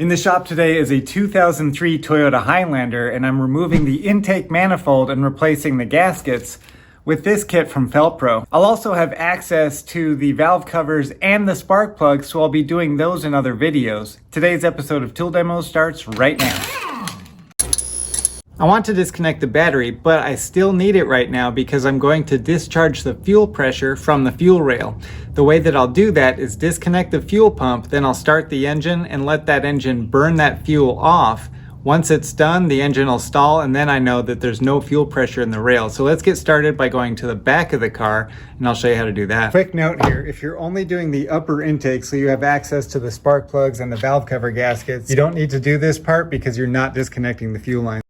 In the shop today is a 2003 Toyota Highlander, and I'm removing the intake manifold and replacing the gaskets with this kit from Felpro. I'll also have access to the valve covers and the spark plugs, so I'll be doing those in other videos. Today's episode of Tool Demo starts right now. I want to disconnect the battery, but I still need it right now because I'm going to discharge the fuel pressure from the fuel rail. The way that I'll do that is disconnect the fuel pump, then I'll start the engine and let that engine burn that fuel off. Once it's done, the engine will stall, and then I know that there's no fuel pressure in the rail. So let's get started by going to the back of the car, and I'll show you how to do that. Quick note here, if you're only doing the upper intake so you have access to the spark plugs and the valve cover gaskets, you don't need to do this part because you're not disconnecting the fuel line.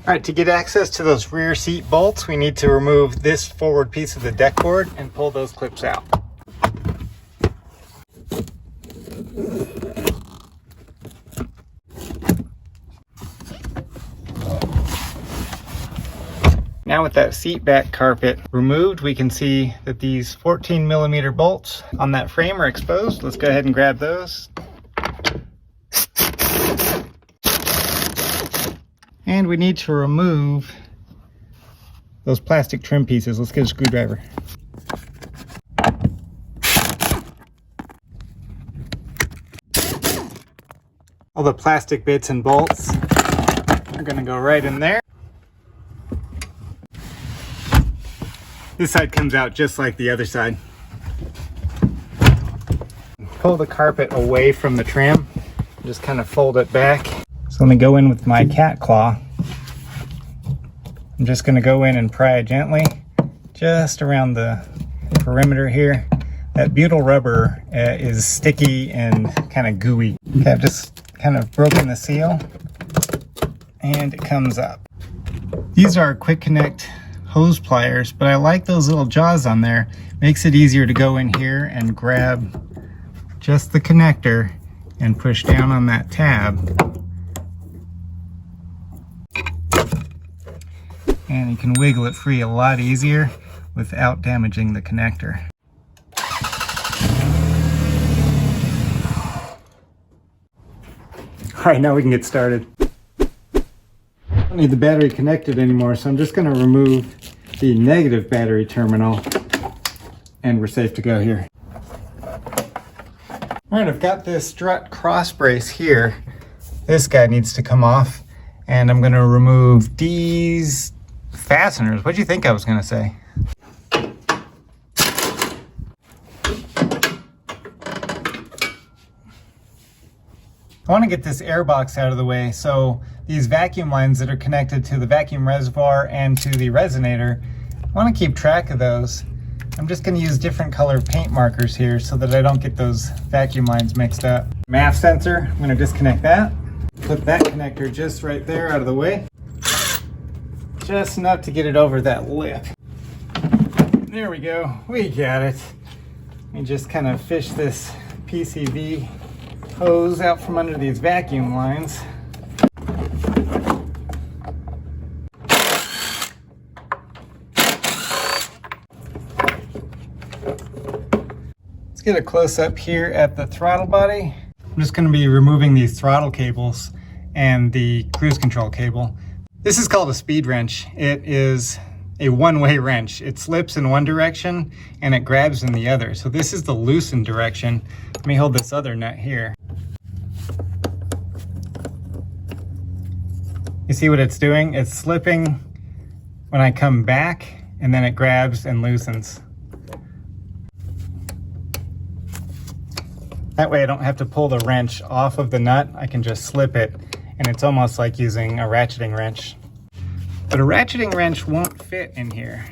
All right, to get access to those rear seat bolts, we need to remove this forward piece of the deck board and pull those clips out. Now with that seat back carpet removed, we can see that these 14mm bolts on that frame are exposed. Let's go ahead and grab those. And we need to remove those plastic trim pieces. Let's get a screwdriver. All the plastic bits and bolts are going to go right in there. This side comes out just like the other side. Pull the carpet away from the trim. Just kind of fold it back. So let me go in with my cat claw. I'm just going to go in and pry it gently, just around the perimeter here. That butyl rubber is sticky and kind of gooey. Okay, I've just kind of broken the seal, and it comes up. These are quick connect hose pliers, but I like those little jaws on there. Makes it easier to go in here and grab just the connector and push down on that tab. And you can wiggle it free a lot easier without damaging the connector. All right, now we can get started. I don't need the battery connected anymore, so I'm just going to remove the negative battery terminal, and we're safe to go here. All right, I've got this strut cross brace here. This guy needs to come off, and I'm going to remove these fasteners. What do you think I was going to say? I want to get this air box out of the way, so these vacuum lines that are connected to the vacuum reservoir and to the resonator, I want to keep track of those. I'm just going to use different colored paint markers here so that I don't get those vacuum lines mixed up. MAF sensor, I'm going to disconnect that. Put that connector just right there out of the way. Just enough to get it over that lip. There we go, we got it. Let me just kind of fish this PCV hose out from under these vacuum lines. Let's get a close up here at the throttle body. I'm just going to be removing these throttle cables and the cruise control cable. This is called a speed wrench. It is a one-way wrench. It slips in one direction and it grabs in the other. So this is the loosened direction. Let me hold this other nut here. You see what it's doing? It's slipping when I come back, and then it grabs and loosens. That way I don't have to pull the wrench off of the nut. I can just slip it, and it's almost like using a ratcheting wrench. But a ratcheting wrench won't fit in here.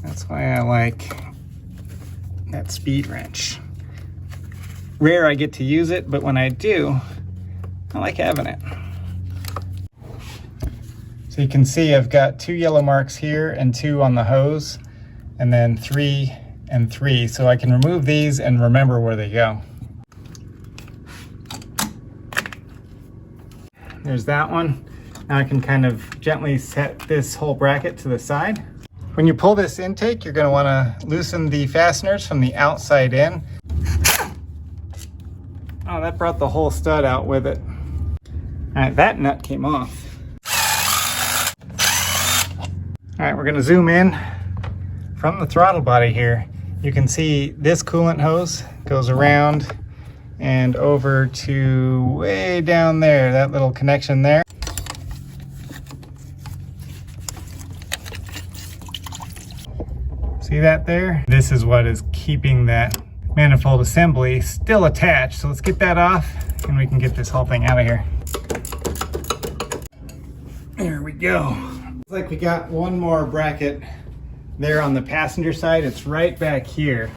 That's why I like that speed wrench. Rare I get to use it, but when I do, I like having it. So you can see I've got 2 yellow marks here and 2 on the hose, and then 3 and 3. So I can remove these and remember where they go. There's that one. Now I can kind of gently set this whole bracket to the side. When you pull this intake, you're going to want to loosen the fasteners from the outside in. Oh, that brought the whole stud out with it. All right, that nut came off. All right, we're gonna zoom in from the throttle body here. You can see this coolant hose goes around and over to way down there, that little connection there. See that there? This is what is keeping that manifold assembly still attached. So let's get that off and we can get this whole thing out of here. There we go. Looks like we got one more bracket there on the passenger side. It's right back here.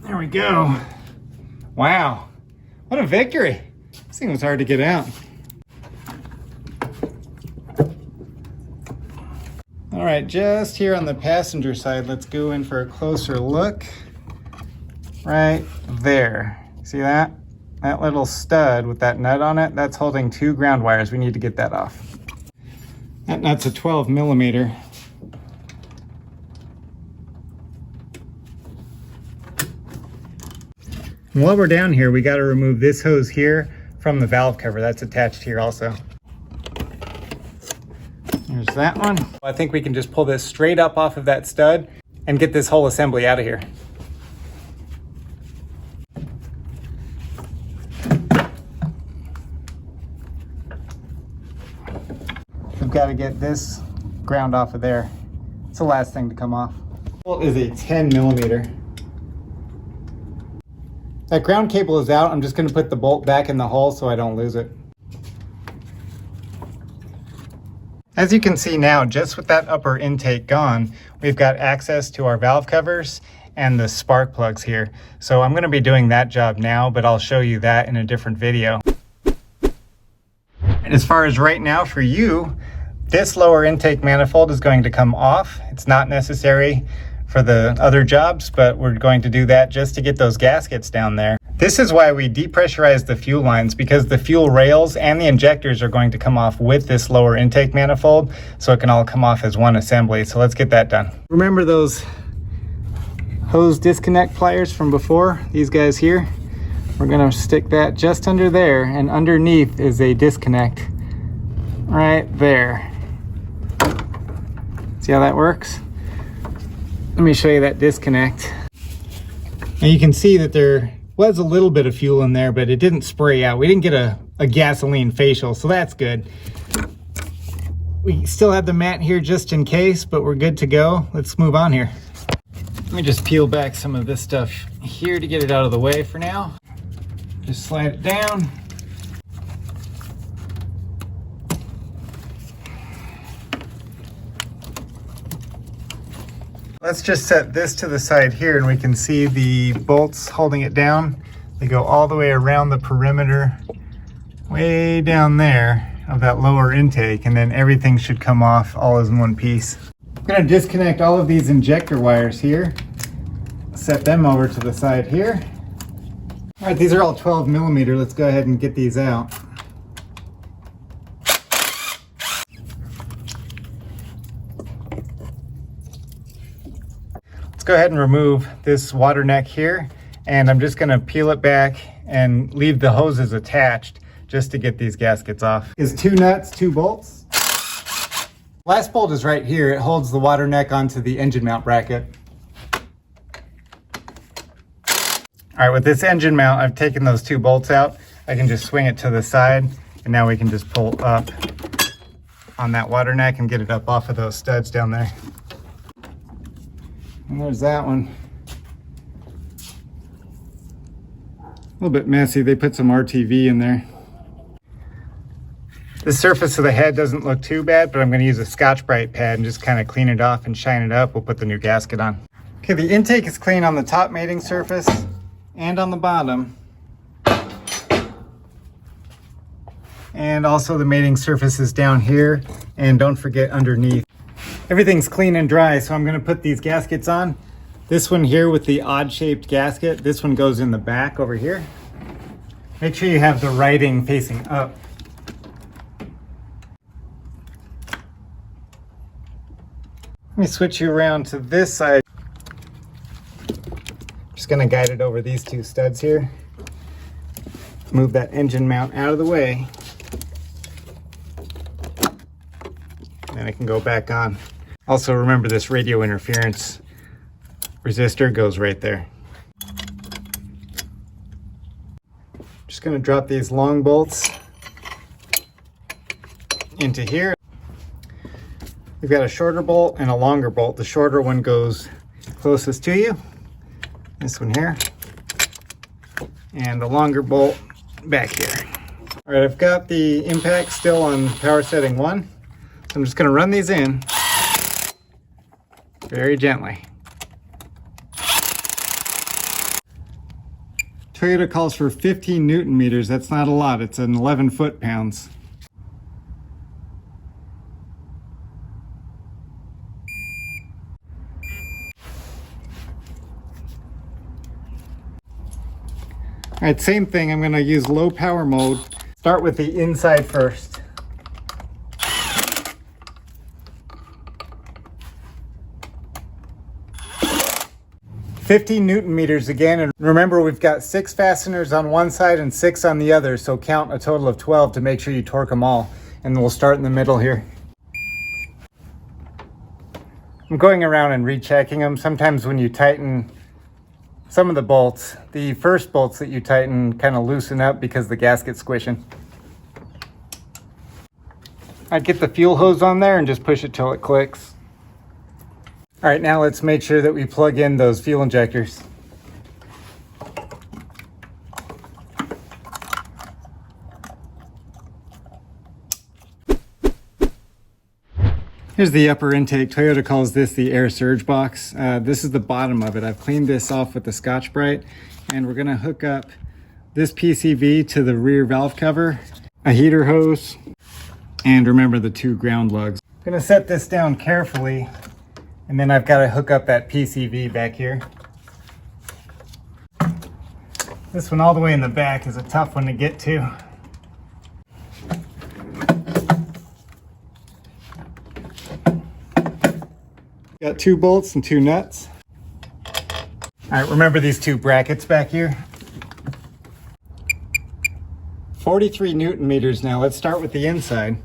There we go. Wow, what a victory. This thing was hard to get out. All right, just here on the passenger side, let's go in for a closer look. Right there. See that? That little stud with that nut on it, that's holding 2 ground wires. We need to get that off. That nut's a 12 millimeter. And while we're down here, we got to remove this hose here from the valve cover. That's attached here also. There's that one. I think we can just pull this straight up off of that stud and get this whole assembly out of here. We've got to get this ground off of there. It's the last thing to come off. Bolt is a 10 millimeter. That ground cable is out. I'm just going to put the bolt back in the hole so I don't lose it. As you can see now, just with that upper intake gone, we've got access to our valve covers and the spark plugs here. So I'm going to be doing that job now, but I'll show you that in a different video. And as far as right now for you, this lower intake manifold is going to come off. It's not necessary for the other jobs, but we're going to do that just to get those gaskets down there. This is why we depressurize the fuel lines, because the fuel rails and the injectors are going to come off with this lower intake manifold, so it can all come off as one assembly. So let's get that done. Remember those hose disconnect pliers from before? These guys here? We're gonna stick that just under there, and underneath is a disconnect right there. See how that works? Let me show you that disconnect. Now you can see that there was a little bit of fuel in there, but it didn't spray out. We didn't get a gasoline facial, so that's good. We still have the mat here just in case, but we're good to go. Let's move on here. Let me just peel back some of this stuff here to get it out of the way for now. Just slide it down. Let's just set this to the side here and we can see the bolts holding it down. They go all the way around the perimeter, way down there of that lower intake, and then everything should come off all as one piece. I'm gonna disconnect all of these injector wires here, set them over to the side here. All right, these are all 12 millimeter. Let's go ahead and get these out. Let's go ahead and remove this water neck here, and I'm just gonna peel it back and leave the hoses attached just to get these gaskets off. Is 2 nuts, 2 bolts. Last bolt is right here. It holds the water neck onto the engine mount bracket. All right, with this engine mount, I've taken those 2 bolts out. I can just swing it to the side, and now we can just pull up on that water neck and get it up off of those studs down there. And there's that one. A little bit messy. They put some RTV in there. The surface of the head doesn't look too bad, but I'm going to use a Scotch-Brite pad and just kind of clean it off and shine it up. We'll put the new gasket on. Okay, the intake is clean on the top mating surface and on the bottom. And also the mating surface is down here, and don't forget underneath. Everything's clean and dry, so I'm going to put these gaskets on. This one here with the odd-shaped gasket, this one goes in the back over here. Make sure you have the writing facing up. Let me switch you around to this side. Just gonna guide it over these two studs here. Move that engine mount out of the way. And it can go back on. Also remember, this radio interference resistor goes right there. Just gonna drop these long bolts into here. We've got a shorter bolt and a longer bolt. The shorter one goes closest to you. This one here. And the longer bolt back here. All right, I've got the impact still on power setting 1. So I'm just gonna run these in very gently. Toyota calls for 15 Newton meters. That's not a lot, it's an 11 foot-pounds. All right, same thing, I'm gonna use low power mode. Start with the inside first. "15 Newton meters again, and remember we've got 6 fasteners on one side and 6 on the other, so count a total of 12 to make sure you torque them all. And we'll start in the middle here. I'm going around and rechecking them. Sometimes when you tighten some of the bolts, the first bolts that you tighten kind of loosen up because the gasket's squishing. I'd get the fuel hose on there and just push it till it clicks. All right, now let's make sure that we plug in those fuel injectors. Here's the upper intake. Toyota calls this the air surge box. This is the bottom of it. I've cleaned this off with the Scotch-Brite, and we're gonna hook up this PCV to the rear valve cover, a heater hose, and remember the 2 ground lugs. I'm gonna set this down carefully, and then I've gotta hook up that PCV back here. This one all the way in the back is a tough one to get to. Got 2 bolts and 2 nuts. All right, remember these 2 brackets back here? 43 Newton meters now. Let's start with the inside.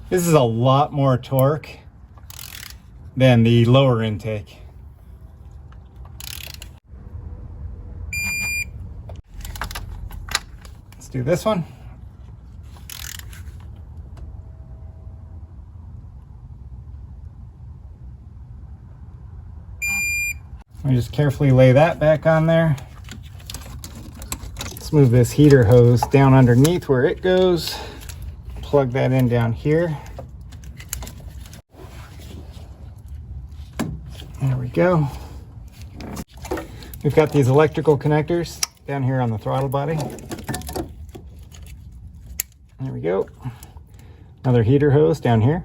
This is a lot more torque than the lower intake. Let's do this one. I just carefully lay that back on there. Let's move this heater hose down underneath where it goes. Plug that in down here. There we go. We've got these electrical connectors down here on the throttle body. There we go. Another heater hose down here.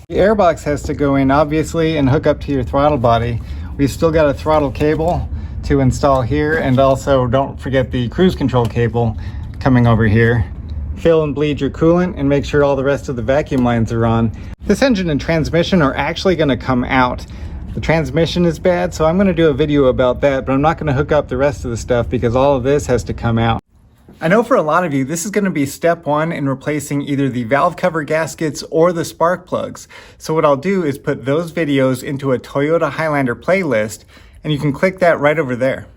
The airbox has to go in, obviously, and hook up to your throttle body. We've still got a throttle cable to install here, and also don't forget the cruise control cable coming over here. Fill and bleed your coolant and make sure all the rest of the vacuum lines are on. This engine and transmission are actually going to come out. The transmission is bad, so I'm going to do a video about that, but I'm not going to hook up the rest of the stuff because all of this has to come out. I know for a lot of you, this is going to be step 1 in replacing either the valve cover gaskets or the spark plugs. So what I'll do is put those videos into a Toyota Highlander playlist, and you can click that right over there.